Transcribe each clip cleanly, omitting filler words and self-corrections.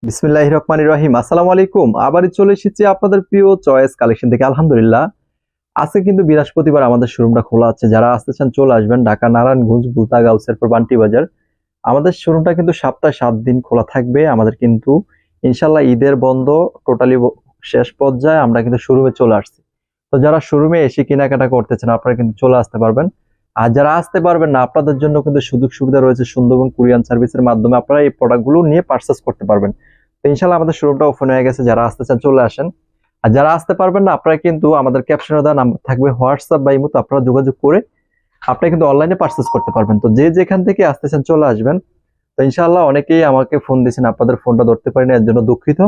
বিসমিল্লাহির রহমানির রহিম। আসসালামু আলাইকুম। আবারই চলে এসেছি আপনাদের প্রিয় চয়েস কালেকশন থেকে, আলহামদুলিল্লাহ। আজকে কিন্তু বৃহস্পতিবার আমাদের শোরুমটা খোলা আছে। যারা আসতে চান চলে আসবেন। ঢাকা নারায়ণগঞ্জ, বুলতাগাঁও, শেরপুর, বান্টি বাজার। আমাদের শোরুমটা কিন্তু সপ্তাহে 7 দিন খোলা থাকবে। আমাদের কিন্তু ইনশাল্লাহ ঈদের বন্ধ টোটালি শেষ পর্যায়ে আমরা কিন্তু শোরুমে চলে আসছি। তো যারা শোরুমে এসে কেনাকাটা করতেছেন আপনারা কিন্তু চলে আসতে পারবেন। আর যারা আসতে পারবেন না আপনাদের জন্য কিন্তু সুযোগ সুবিধা রয়েছে। সুন্দরবন কুরিয়ান সার্ভিসের মাধ্যমে আপনারা এই প্রোডাক্টগুলো নিয়ে পারচেস করতে পারবেন। তো ইনশাল্লাহ আমাদের শোরুমটা ওপেন হয়ে গেছে। যারা আসতে চান চলে আসেন। আর যারা আসতে পারবেন না আপনারা কিন্তু আমাদের ক্যাপশনে দেওয়া নাম্বার থাকবে, হোয়াটসঅ্যাপ বা ইমো, আপনারা যোগাযোগ করে আপনি কিন্তু অনলাইনে পারচেস করতে পারবেন। তো যে যেখান থেকে আসতেছেন চলে আসবেন। তো ইনশাল্লাহ অনেকেই আমাকে ফোন দিয়েছেন, আপনাদের ফোনটা ধরতে পারি না, এর জন্য দুঃখিত।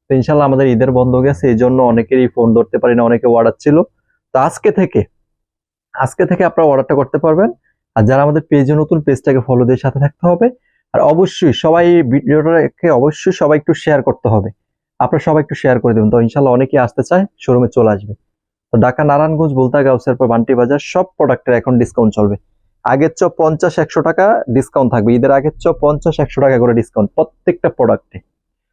তো ইনশাল্লাহ আমাদের ঈদের বন্ধ গেছে, এই জন্য অনেকেরই ফোন ধরতে পারি না, অনেকে অর্ডার ছিল। তো আজকে থেকে আপনারা অর্ডারটা করতে পারবেন। আর যারা আমাদের পেজে নতুন, পেজটাকে ফলো দিয়ে সাথে থাকতে হবে। আর অবশ্যই সবাই ভিডিওটাকে অবশ্যই সবাই একটু শেয়ার করতে হবে। আপনারা সবাই একটু শেয়ার করে দেবেন। তো ইনশাল্লাহ অনেকেই আসতে চায়, শোরুমে চলে আসবে। তো ঢাকা নারায়ণগঞ্জ, বুলতাগাঁও, শেরপুর, বান্টি বাজার সব প্রোডাক্টের এখন ডিসকাউন্ট চলবে। আগের চেয়ে 50-100 টাকা ডিসকাউন্ট থাকবে। ঈদের আগের চেয়ে 50-100 টাকা করে ডিসকাউন্ট প্রত্যেকটা প্রোডাক্টে।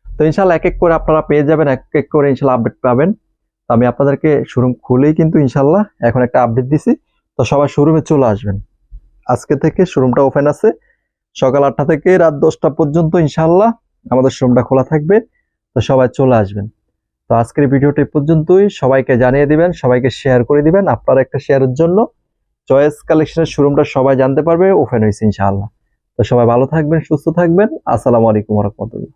তো ইনশাল্লাহ এক এক করে আপনারা পেয়ে যাবেন, এক এক করে ইনশাল্লাহ আপডেট পাবেন। তো আমি আপনাদেরকে শোরুম খুলেই কিন্তু ইনশাল্লাহ এখন একটা আপডেট দিছি। তো সবাই শোরুমে চলে আসবেন। আজকে থেকে শোরুমটা ওপেন আছে, সকাল 8টা থেকে রাত 10টা পর্যন্ত ইনশাল্লাহ আমাদের শোরুমটা খোলা থাকবে। তো সবাই চলে আসবেন। তো আজকের ভিডিওটা এই পর্যন্তই। সবাইকে জানিয়ে দিবেন, সবাইকে শেয়ার করে দিবেন। আপনার একটা শেয়ারের জন্য চয়েস কালেকশনের শোরুমটা সবাই জানতে পারবে ওপেন হয়েছে ইনশাআল্লাহ। তো সবাই ভালো থাকবেন, সুস্থ থাকবেন। আসসালামু আলাইকুম ওয়া রাহমাতুল্লাহ।